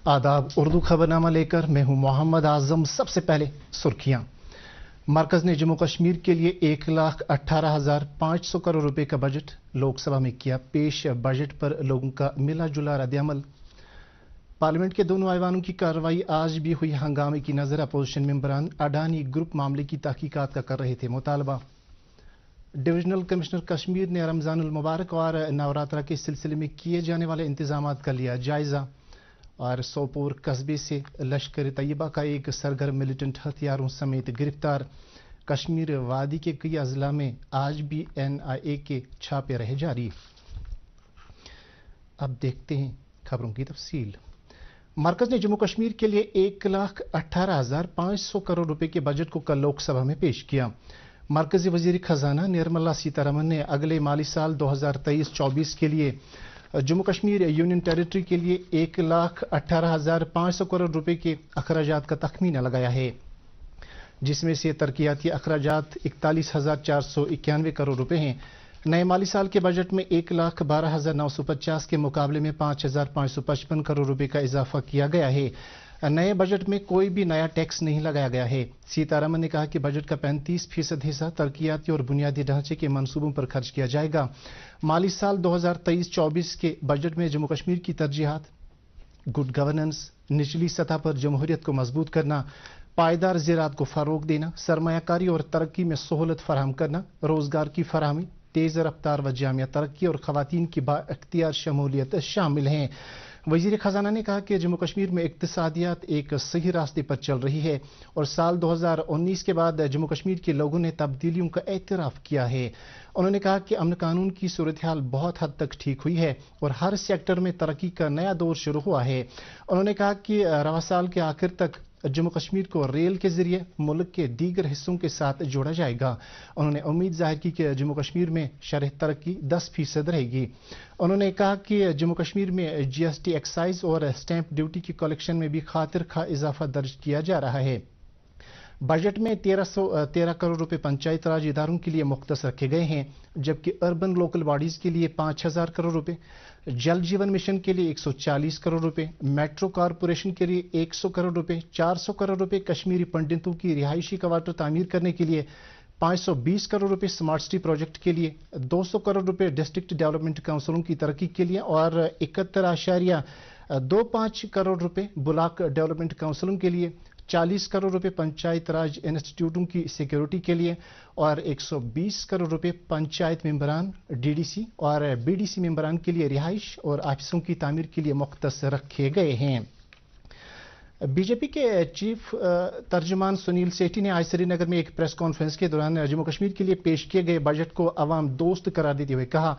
आदाब। उर्दू खबरनामा लेकर मैं हूं मोहम्मद आजम। सबसे पहले सुर्खियां। मरकज ने जम्मू कश्मीर के लिए 1,18,500 करोड़ रुपए का बजट लोकसभा में किया पेश। बजट पर लोगों का मिला जुला रद्द-ए-अमल। पार्लियामेंट के दोनों ऐवानों की कार्रवाई आज भी हुई हंगामे की नजर। अपोजिशन मेंबरान अडानी ग्रुप मामले की तहकीकात का कर रहे थे मुतालबा। डिविजनल कमिश्नर कश्मीर ने रमजानुल मुबारक और नवरात्रा के सिलसिले में किए जाने वाले इंतजाम का लिया जायजा। और सोपोर कस्बे से लश्कर तैयबा का एक सरगर्म मिलिटेंट हथियारों समेत गिरफ्तार। कश्मीर वादी के कई अजला में आज भी NIA के छापे रहे जारी। अब देखते हैं खबरों की तफसील। मरकज ने जम्मू कश्मीर के लिए 1,18,500 करोड़ रुपए के बजट को कल लोकसभा में पेश किया। मरकजी वजीर खजाना निर्मला सीतारमण ने अगले माली साल 2023-24 के लिए जम्मू कश्मीर यूनियन टेरिटरी के लिए 1,18,500 करोड़ रुपए के अखराजात का तखमीना लगाया है, जिसमें से तरक्याती अखराजात 41,491 करोड़ रुपए हैं। नए माली साल के बजट में 1,12,950 के मुकाबले में 5,555 करोड़ रुपए का इजाफा किया गया है। नए बजट में कोई भी नया टैक्स नहीं लगाया गया है। सीतारमण ने कहा कि बजट का 35% हिस्सा तरक्याती और बुनियादी ढांचे के मंसूबों पर खर्च किया जाएगा। माली साल 2023-24 के बजट में जम्मू कश्मीर की तरजीहात गुड गवर्नेंस, निचली सतह पर जमहूरियत को मजबूत करना, पायदार ज़राअत को फरोग देना, सरमायाकारी और तरक्की में सहूलत फराहम करना, रोजगार की फराहमी, तेज रफ्तार व जामिया तरक्की और खवातीन की बाइख्तियार शमूलियत शामिल हैं। वजीर खजाना ने कहा कि जम्मू कश्मीर में इक्तिसादियात एक सही रास्ते पर चल रही है और साल 2019 के बाद जम्मू कश्मीर के लोगों ने तब्दीलियों का एतराफ़ किया है। उन्होंने कहा कि अमन कानून की सूरत हाल बहुत हद तक ठीक हुई है और हर सेक्टर में तरक्की का नया दौर शुरू हुआ है। उन्होंने कहा कि रवा साल के आखिर तक जम्मू कश्मीर को रेल के जरिए मुल्क के दीगर हिस्सों के साथ जोड़ा जाएगा। उन्होंने उम्मीद जाहिर की कि जम्मू कश्मीर में शरह तरक्की 10% रहेगी। उन्होंने कहा कि जम्मू कश्मीर में GST एक्साइज और स्टैंप ड्यूटी की कलेक्शन में भी खातिर खा इजाफा दर्ज किया जा रहा है। बजट में 1313 करोड़ रुपए पंचायत राज इदारों के लिए मुख्तस रखे गए हैं, जबकि अर्बन लोकल बॉडीज के लिए 5,000 करोड़ रुपए, जल जीवन मिशन के लिए 140 करोड़ रुपए, मेट्रो कॉरपोरेशन के लिए 100 करोड़ रुपए, 400 करोड़ रुपए कश्मीरी पंडितों की रिहायशी क्वार्टर तामीर करने के लिए, 520 करोड़ रुपए स्मार्ट सिटी प्रोजेक्ट के लिए, 200 करोड़ रुपए डिस्ट्रिक्ट डेवलपमेंट काउंसिलों की तरक्की के लिए और 71.25 करोड़ रुपए ब्लॉक डेवलपमेंट काउंसिलों के लिए, 40 करोड़ रुपए पंचायत राज इंस्टीट्यूटों की सिक्योरिटी के लिए और 120 करोड़ रुपए पंचायत मेंबरान, DDC और BDC मेंबरान के लिए रिहाइश और ऑफिसों की तामीर के लिए मुख्तस रखे गए हैं। बीजेपी के चीफ तर्जुमान सुनील सेठी ने आज श्रीनगर में एक प्रेस कॉन्फ्रेंस के दौरान जम्मू कश्मीर के लिए पेश किए गए बजट को अवाम दोस्त करार देते हुए कहा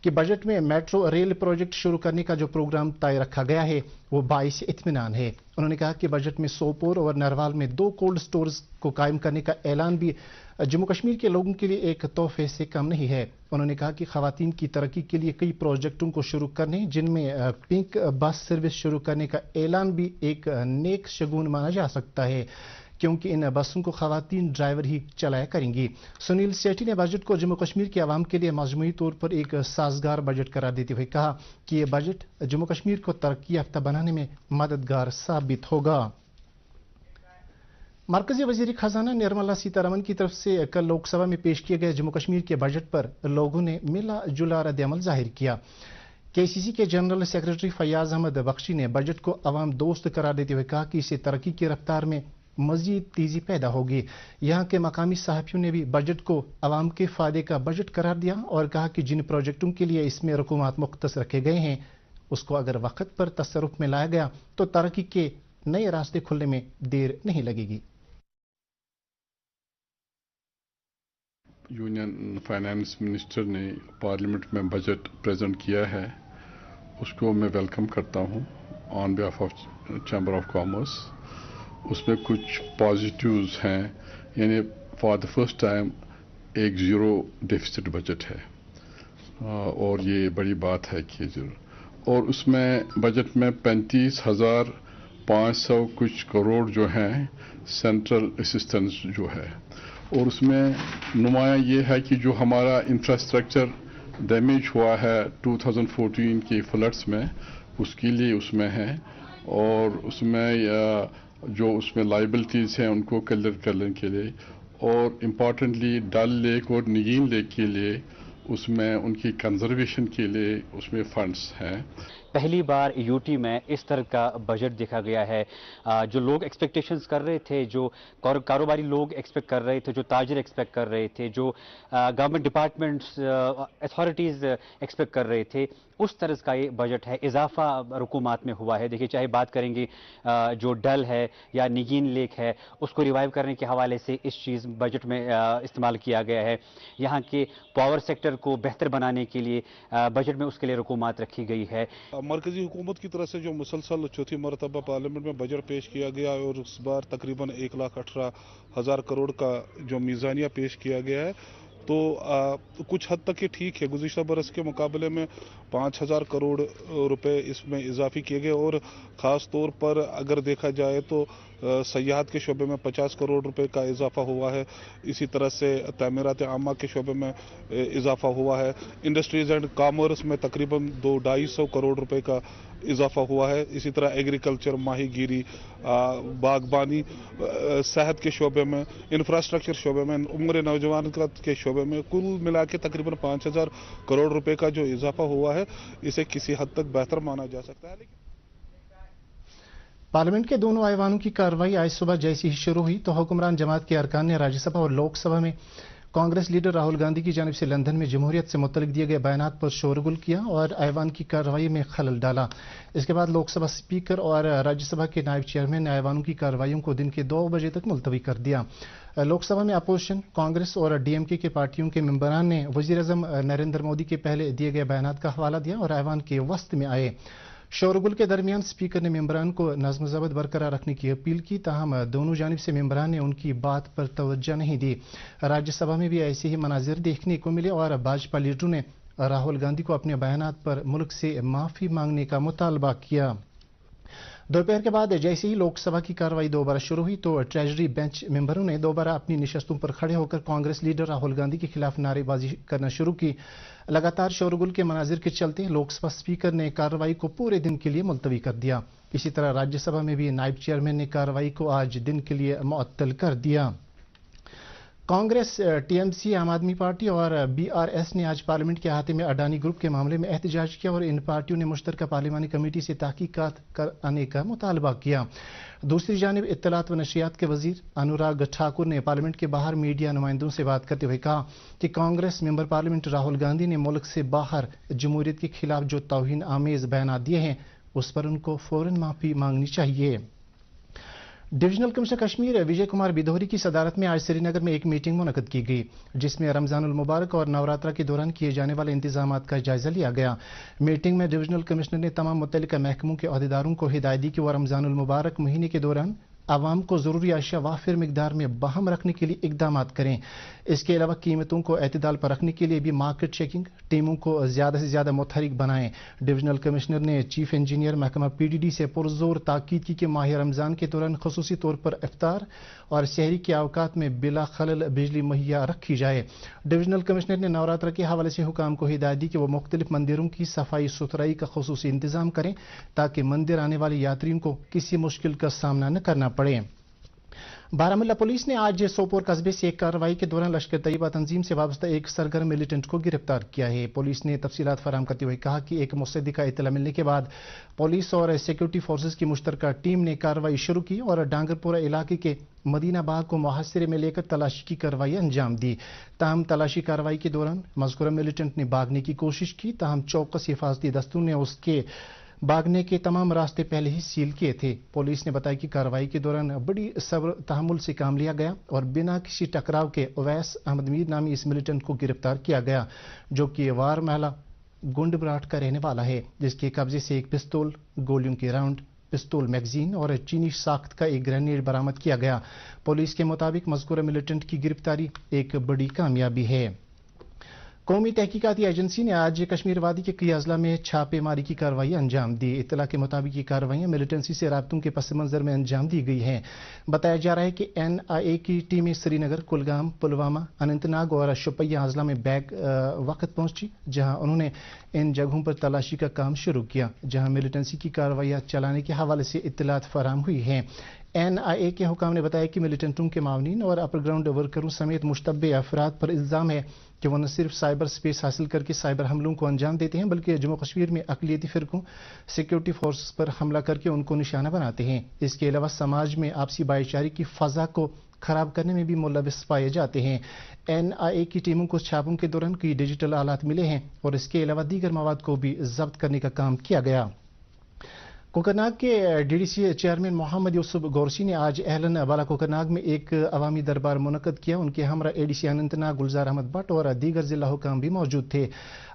कि बजट में मेट्रो रेल प्रोजेक्ट शुरू करने का जो प्रोग्राम तय रखा गया है वो बाइस इत्मीनान है। उन्होंने कहा कि बजट में सोपोर और नरवाल में 2 कोल्ड स्टोर्स को कायम करने का ऐलान भी जम्मू कश्मीर के लोगों के लिए एक तोहफे से कम नहीं है। उन्होंने कहा कि खवातीन की तरक्की के लिए कई प्रोजेक्टों को शुरू करने, जिनमें पिंक बस सर्विस शुरू करने का ऐलान भी एक नेक शगुन माना जा सकता है, क्योंकि इन बसों को खवातीन ड्राइवर ही चलाया करेंगी। सुनील सेठी ने बजट को जम्मू कश्मीर के आवाम के लिए मजमूई तौर पर एक साजगार बजट करार देते हुए कहा कि यह बजट जम्मू कश्मीर को तरक्की याफ्ता बनाने में मददगार साबित होगा। मरकजी वजीर खजाना निर्मला सीतारमण की तरफ से कल लोकसभा में पेश किए गए जम्मू कश्मीर के बजट पर लोगों ने मिला जुला रद्द-ए-अमल जाहिर किया। KCC के जनरल सेक्रेटरी फयाज अहमद बख्शी ने बजट को अवाम दोस्त करार देते हुए कहा कि इससे तरक्की की रफ्तार में मजीद तेजी पैदा होगी। यहाँ के मकामी सहाफ़ियों ने भी बजट को अवाम के फायदे का बजट करार दिया और कहा कि जिन प्रोजेक्टों के लिए इसमें रकूमात मुख्तस रखे गए हैं उसको अगर वक्त पर तसरुफ में लाया गया तो तरक्की के नए रास्ते खुलने में देर नहीं लगेगी। यूनियन फाइनेंस मिनिस्टर ने पार्लियामेंट में बजट प्रेजेंट किया है, उसको मैं वेलकम करता हूँ on behalf of chamber of commerce. उसमें कुछ पॉजिटिव्स हैं, यानी फॉर द फर्स्ट टाइम एक ज़ीरो डेफिसिट बजट है और ये बड़ी बात है कि ज़रूर। और उसमें बजट में 35,500 कुछ करोड़ जो हैं सेंट्रल असिस्टेंस जो है, और उसमें नुमाया ये है कि जो हमारा इंफ्रास्ट्रक्चर डैमेज हुआ है 2014 के फ्लड्स में, उसके लिए उसमें है اور اس میں جو اس میں لائبلٹیز ہیں ان کو کلیئر کرنے کے لیے، اور امپارٹنٹلی ڈل لیک اور نگین لیک کے لیے اس میں ان کی کنزرویشن کے لیے اس میں فنڈز ہیں۔ پہلی بار یوٹی میں اس طرح کا بجٹ دیکھا گیا ہے۔ جو لوگ ایکسپیکٹیشنز کر رہے تھے، جو کاروباری لوگ ایکسپیکٹ کر رہے تھے، جو تاجر ایکسپیکٹ کر رہے تھے، جو گورنمنٹ ڈپارٹمنٹس اتھارٹیز ایکسپیکٹ کر رہے تھے، اس طرح کا یہ بجٹ ہے۔ اضافہ رقومات میں ہوا ہے۔ دیکھیے، چاہے بات کریں گے جو ڈل ہے یا نگین لیک ہے، اس کو ریوائیو کرنے کے حوالے سے اس چیز بجٹ میں استعمال کیا گیا ہے۔ یہاں کے پاور سیکٹر کو بہتر بنانے کے لیے بجٹ میں اس کے لیے رقومات رکھی گئی ہے۔ مرکزی حکومت کی طرف سے جو مسلسل چوتھی مرتبہ پارلیمنٹ میں بجٹ پیش کیا گیا اور اس بار تقریباً 1,18,000 کروڑ کا جو میزانیہ پیش کیا گیا ہے، تو کچھ حد تک یہ ٹھیک ہے۔ گزشتہ برس کے مقابلے میں 5,000 کروڑ روپے اس میں اضافی کیے گئے، اور خاص طور پر اگر دیکھا جائے تو سیاحت کے شعبے میں 50 کروڑ روپے کا اضافہ ہوا ہے۔ اسی طرح سے تعمیرات عامہ کے شعبے میں اضافہ ہوا ہے۔ انڈسٹریز اینڈ کامرس میں تقریباً 200-250 کروڑ روپے کا اضافہ ہوا ہے۔ اسی طرح ایگریکلچر، ماہی گیری، باغبانی، صحت کے شعبے میں، انفراسٹرکچر شعبے میں، امور نوجوان کے شعبے میں کل ملا کے تقریباً 5,000 کروڑ روپے کا جو اضافہ ہوا ہے، اسے کسی حد تک بہتر مانا جا سکتا ہے۔ پارلیمنٹ کے دونوں ایوانوں کی کارروائی آج صبح جیسی ہی شروع ہوئی تو حکمران جماعت کے ارکان نے راجیہ سبھا اور لوک سبھا میں کانگریس لیڈر راہل گاندھی کی جانب سے لندن میں جمہوریت سے متعلق دیے گئے بیانات پر شورغل کیا اور ایوان کی کارروائی میں خلل ڈالا۔ اس کے بعد لوک سبھا اسپیکر اور راجیہ سبھا کے نائب چیئرمین نے ایوانوں کی کارروائیوں کو دن کے 2 بجے تک ملتوی کر دیا۔ لوک سبھا میں اپوزیشن، کانگریس اور ڈی ایم کے پارٹیوں کے ممبران نے وزیر اعظم نریندر مودی کے پہلے دیے گئے بیانات کا حوالہ دیا اور ایوان کے وسط میں آئے۔ شورغل کے درمیان اسپیکر نے ممبران کو نظم و ضبط برقرار رکھنے کی اپیل کی، تاہم دونوں جانب سے ممبران نے ان کی بات پر توجہ نہیں دی۔ راجیہ سبھا میں بھی ایسے ہی مناظر دیکھنے کو ملے اور بھاجپا لیڈروں نے راہل گاندھی کو اپنے بیانات پر ملک سے معافی مانگنے کا مطالبہ کیا۔ دوپہر کے بعد جیسے ہی لوک سبھا کی کارروائی دوبارہ شروع ہوئی تو ٹریجری بینچ ممبروں نے دوبارہ اپنی نشستوں پر کھڑے ہو کر کانگریس لیڈر راہل گاندھی کے خلاف نعرے بازی کرنا شروع کی۔ لگاتار شورغل کے مناظر کے چلتے لوک سبھا اسپیکر نے کارروائی کو پورے دن کے لیے ملتوی کر دیا۔ اسی طرح راجیہ سبھا میں بھی نائب چیئرمین نے کارروائی کو آج دن کے لیے معطل کر دیا۔ کانگریس، ٹی ایم سی، عام آدمی پارٹی اور بی آر ایس نے آج پارلیمنٹ کے احاطے میں اڈانی گروپ کے معاملے میں احتجاج کیا اور ان پارٹیوں نے مشترکہ پارلیمانی کمیٹی سے تحقیقات کرانے کا مطالبہ کیا۔ دوسری جانب اطلاعات و نشریات کے وزیر انوراگ ٹھاکر نے پارلیمنٹ کے باہر میڈیا نمائندوں سے بات کرتے ہوئے کہا کہ کانگریس ممبر پارلیمنٹ راہل گاندھی نے ملک سے باہر جمہوریت کے خلاف جو توہین آمیز بیانات دیے ہیں اس پر ان کو فوراً معافی مانگنی چاہیے۔ ڈویژنل کمشنر کشمیر وجے کمار بیدوری کی صدارت میں آج سری نگر میں ایک میٹنگ منعقد کی گئی جس میں رمضان المبارک اور نوراترا کے دوران کیے جانے والے انتظامات کا جائزہ لیا گیا۔ میٹنگ میں ڈویژنل کمشنر نے تمام متعلقہ محکموں کے عہدیداروں کو ہدایت دی کہ وہ رمضان المبارک مہینے کے دوران عوام کو ضروری اشیاء وافر مقدار میں باہم رکھنے کے لیے اقدامات کریں۔ اس کے علاوہ قیمتوں کو اعتدال پر رکھنے کے لیے بھی مارکیٹ چیکنگ ٹیموں کو زیادہ سے زیادہ متحرک بنائیں۔ ڈویژنل کمشنر نے چیف انجینئر محکمہ پی ڈی ڈی سے پرزور تاکید کی کہ ماہ رمضان کے دوران خصوصی طور پر افطار اور سحری کے اوقات میں بلا خلل بجلی مہیا رکھی جائے۔ ڈویژنل کمشنر نے نوراترا کے حوالے سے حکام کو ہدایت دی کہ وہ مختلف مندروں کی صفائی ستھرائی کا خصوصی انتظام کریں تاکہ مندر آنے والے یاتریوں کو کسی مشکل کا سامنا نہ کرنا پڑے۔ بارہمولہ پولیس نے آج سوپور قصبے سے ایک کارروائی کے دوران لشکر طیبہ تنظیم سے وابستہ ایک سرگرم ملیٹنٹ کو گرفتار کیا ہے۔ پولیس نے تفصیلات فراہم کرتے ہوئے کہا کہ ایک مصدقہ اطلاع ملنے کے بعد پولیس اور سیکورٹی فورسز کی مشترکہ ٹیم نے کارروائی شروع کی اور ڈانگرپورہ علاقے کے مدینہ باغ کو محاصرے میں لے کر تلاشی کی کارروائی انجام دی۔ تاہم تلاشی کارروائی کے دوران مذکورہ ملیٹنٹ نے بھاگنے کی کوشش کی، تاہم چوکس حفاظتی دستوں نے اس کے بھاگنے کے تمام راستے پہلے ہی سیل کیے تھے۔ پولیس نے بتایا کہ کارروائی کے دوران بڑی صبر تحمل سے کام لیا گیا اور بنا کسی ٹکراؤ کے اویس احمد میر نامی اس ملیٹنٹ کو گرفتار کیا گیا جو کہ وار محلہ گنڈ براٹ کا رہنے والا ہے، جس کے قبضے سے ایک پستول، گولیوں کے راؤنڈ، پستول میگزین اور چینی ساخت کا ایک گرینیڈ برآمد کیا گیا۔ پولیس کے مطابق مذکورہ ملیٹنٹ کی گرفتاری ایک بڑی کامیابی ہے۔ कौमी तहकीकाती एजेंसी ने आज कश्मीर वादी के कई अजला में छापेमारी की कार्रवाई अंजाम दी। इत्तला के मुताबिक ये कार्रवाइयां मिलिटेंसी से राब्तों के पस मंजर में अंजाम दी गई हैं। बताया जा रहा है कि NIA की टीमें श्रीनगर, कुलगाम, पुलवामा, अनंतनाग और शोपियां अजला में बैक वक्त पहुंची, जहां उन्होंने इन जगहों पर तलाशी का काम शुरू किया, जहां मिलिटेंसी की कार्रवाइयां चलाने के हवाले से इत्तलात फराहम हुई हैं। NIA के हुकाम ने बताया कि मिलिटेंटों के मावनीन और अपर ग्राउंड वर्करों समेत मुश्तबे अफराद पर इल्जाम है कि वो न सिर्फ साइबर स्पेस हासिल करके साइबर हमलों को अंजाम देते हैं, बल्कि जम्मू कश्मीर में अक़लियती फ़िरकों, सिक्योरिटी फोर्स पर हमला करके उनको निशाना बनाते हैं। इसके अलावा समाज में आपसी भाईचारे की फ़ज़ा को खराब करने में भी मुलविस पाए जाते हैं। NIA की टीमों को छापों के दौरान कई डिजिटल आलात मिले हैं और इसके अलावा दीगर मवाद को भी जब्त करने का काम किया गया। कोकरनाग के DDC चेयरमैन मोहम्मद यूसुफ गौरसी ने आज एहलन बाला कोकरनाग में एक अवामी दरबार मुनक्कद किया। उनके हमरा ADC अनंतनाग गुलजार अहमद भट्ट और दीगर जिला हुकाम भी मौजूद थे।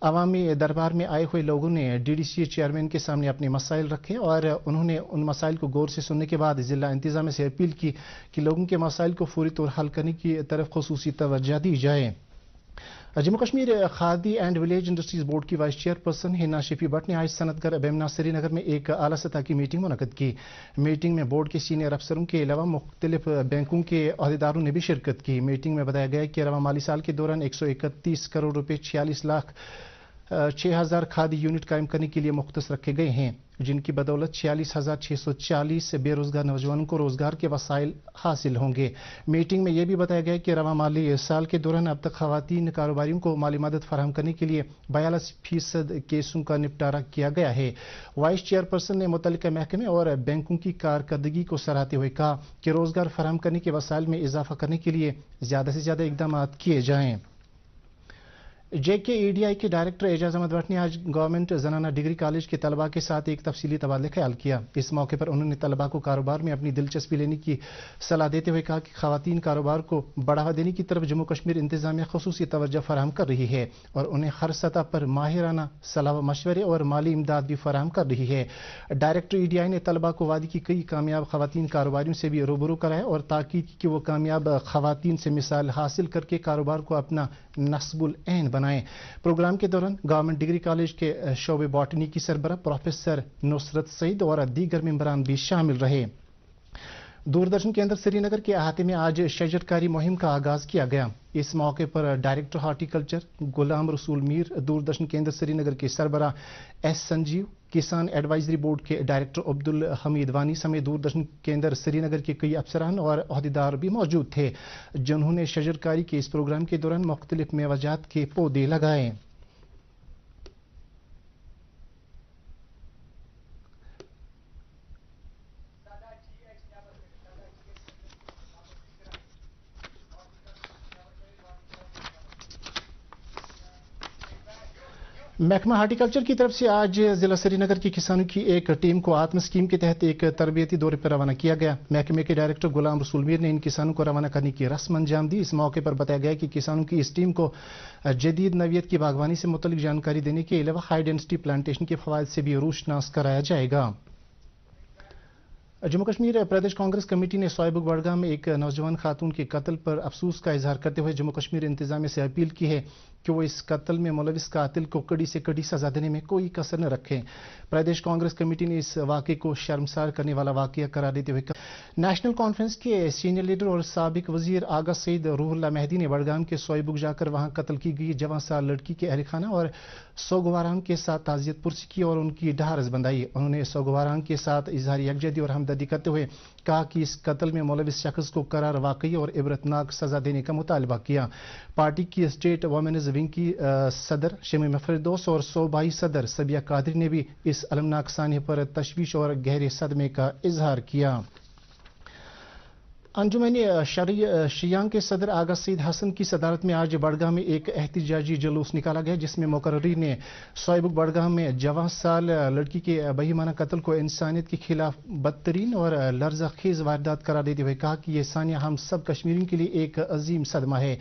अवामी दरबार में आए हुए लोगों ने DDC चेयरमैन के सामने अपने मसाइल रखे और उन्होंने उन मसाइल को गौर से सुनने के बाद जिला इंतजामिया से अपील की कि लोगों के मसाइल को फौरी तौर हल करने की तरफ खुसूसी तवज्जो दी जाए। Jammu Kashmir khadi and village industries board की वाइस चेयरपर्सन हिना शिफी भट्ट ने आज सनतगर बेमना श्रीनगर में एक आला सतह की मीटिंग मुनक्कद की। मीटिंग में बोर्ड के सीनियर अफसरों के अलावा मुख्तलिफ बैंकों के अहदेदारों ने भी शिरकत की। मीटिंग में बताया गया कि रवा माली साल के दौरान 131 करोड़ रुपए 46 लाख 6,000 खादी यूनिट कायम करने के लिए मुख्तस रखे गए हैं, जिनकी बदौलत 46,640 बेरोजगार नौजवानों को रोजगार के वसाइल हासिल होंगे। मीटिंग में यह भी बताया गया कि रवा माली साल के दौरान अब तक खवातीन कारोबारियों को माली मदद फराहम करने के लिए 42% केसों का निपटारा किया गया है। वाइस चेयरपर्सन ने मुतल्लिका महकमे और बैंकों की कारकर्दगी को सराहते हुए कहा कि रोजगार फराहम करने के वसाइल में इजाफा करने के लिए ज्यादा से ज्यादा इकदाम किए जाएं। JKEDI के डायरेक्टर एजाज अहमद भट्ट ने आज गवर्नमेंट जनाना डिग्री कॉलेज के तलबा के साथ एक तफसीली तबादला ख्याल किया। इस मौके पर उन्होंने तलबा को कारोबार में अपनी दिलचस्पी लेने की सलाह देते हुए कहा कि खवातीन कारोबार को बढ़ावा देने की तरफ जम्मू कश्मीर इंतजामिया खुसूसी तवज्जो फराहम कर रही है और उन्हें हर सतह पर माहिराना सलाह मशवरे और माली इमदाद भी फराहम कर रही है। डायरेक्टर EDI ने तलबा को वादी की कई कामयाब खवातीन कारोबारियों से भी रूबरू कराया और ताकीद की कि वो कामयाब खवातीन से मिसाल हासिल करके कारोबार को अपना नस्बुल ऐन बनाएं। प्रोग्राम के दौरान गवर्नमेंट डिग्री कॉलेज के शोबे बॉटनी की सरबराह प्रोफेसर नुसरत सईद और दीगर मेंबरान भी शामिल रहे। दूरदर्शन केंद्र श्रीनगर के अहाते में आज शजरकारी मुहिम का आगाज किया गया। इस मौके पर डायरेक्टर हार्टिकल्चर गुलाम रसूल मीर, दूरदर्शन केंद्र श्रीनगर के सरबराह S संजीव, किसान एडवाइजरी बोर्ड के डायरेक्टर अब्दुल हमीद वानी समेत दूरदर्शन केंद्र श्रीनगर के कई अफसरान और अहदेदार भी मौजूद थे, जिन्होंने शजरकारी के इस प्रोग्राम के दौरान मुख्तलिफ मेवाजात के पौधे लगाए। महकमा हार्टिकल्चर की तरफ से आज जिला श्रीनगर के किसानों की एक टीम को आत्म स्कीम के तहत एक तरबियती दौरे पर रवाना किया गया। महकमे के डायरेक्टर गुलाम रसूल मीर ने इन किसानों को रवाना करने की रस्म अंजाम दी। इस मौके पर बताया गया कि किसानों की इस टीम को जदीद नवियत की बागवानी से मुतल्लिक जानकारी देने के अलावा हाई डेंसिटी प्लांटेशन के फवायद से भी रोशनास कराया जाएगा। जम्मू कश्मीर प्रदेश कांग्रेस कमेटी ने सोयबुग बड़गाम में एक नौजवान खातून के कत्ल पर अफसोस का इजहार करते हुए जम्मू कश्मीर इंतजामिया से अपील की है कि वो इस कत्ल में मुलविस कातिल को कड़ी से कड़ी सजा देने में कोई कसर न रखें। प्रदेश कांग्रेस कमेटी ने इस वाक़े को शर्मसार करने वाला वाक़या करार देते हुए कहा। नेशनल कॉन्फ्रेंस के सीनियर लीडर और साबिक वजीर आगा सईद रूहुल्लाह मेहदी ने बड़गाम के सोयबुग जाकर वहां कत्ल की गई जवान साल लड़की के अहल खाना और सोगवाराम के साथ ताज़ियत पुरसी की और उनकी ढारस बंधाई। उन्होंने सोगवाराम के साथ इजहार यकजहती और हमदर्दी करते हुए कहा कि इस कत्ल में मुलविस शख्स को करार वाकई और इबरतनाक सजा देने का मुतालबा किया। पार्टी की स्टेट वुमेन्स विंग की सदर शमीम फिरदौस और सूबाई सदर सबिया कादरी ने भी इस अलमनाक सान्हे पर तशवीश और गहरे सदमे का इजहार किया। अंजुमन शियांग के सदर आगा सईद हसन की सदारत में आज बड़गाम में एक एहतिजाजी जुलूस निकाला गया, जिसमें मुकर्ररी ने सोयबुग बड़गाम में जवां साल लड़की के बहीमाना कत्ल को इंसानियत के खिलाफ बदतरीन और लर्ज़ाखेज वारदात करार देते हुए कहा कि यह सानिया हम सब कश्मीरियों के लिए एक अजीम सदमा है।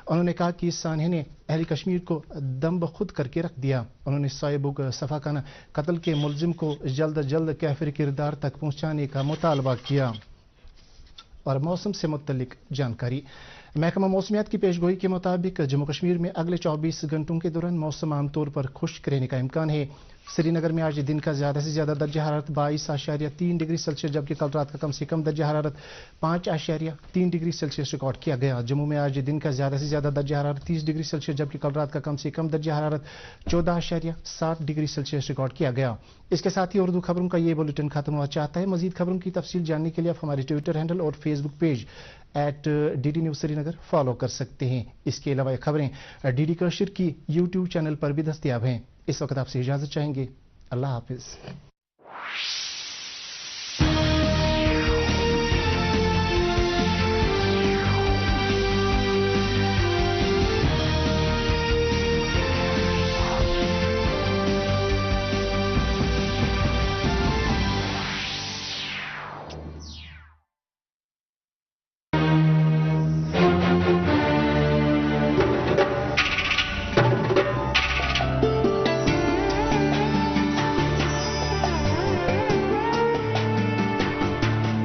उन्होंने कहा कि इस सानिया ने अहल कश्मीर को दम बखुद करके रख दिया। उन्होंने सोयबुग सफाकाना कत्ल के मुलजिम को जल्द अज जल्द कैफिर किरदार तक पहुँचाने का मुतालबा किया। और मौसम से मुत्तलिक जानकारी। महकमा मौसमियात की पेशगोई के मुताबिक जम्मू कश्मीर में अगले 24 घंटों के दौरान मौसम आमतौर पर खुश्क रहने का इम्कान है। श्रीनगर में आज दिन का ज़्यादा से ज़्यादा दर्जा हरारत 22.3 डिग्री सेल्सियस जबकि कल रात का कम से कम दर्जा हरारत 5.3 डिग्री सेल्सियस रिकॉर्ड किया गया। जम्मू में आज दिन का ज़्यादा से ज़्यादा दर्जा हरारत 30 डिग्री सेल्सियस जबकि कल रात का कम से कम दर्जा हरारत 14.7 डिग्री सेल्सियस रिकॉर्ड किया गया। इसके साथ ही उर्दू खबरों का ये बुलेटिन खत्म हुआ चाहता है। मजीद खबरों की तफसील जानने के लिए आप हमारे ट्विटर हैंडल और Facebook page @DD News Srinagar follow कर सकते हैं। इसके अलावा ये खबरें DD कश्मीर की यूट्यूब चैनल पर भी दस्तयाब हैं। इस वक्त आपसे इजाजत चाहेंगे। अल्लाह हाफिज।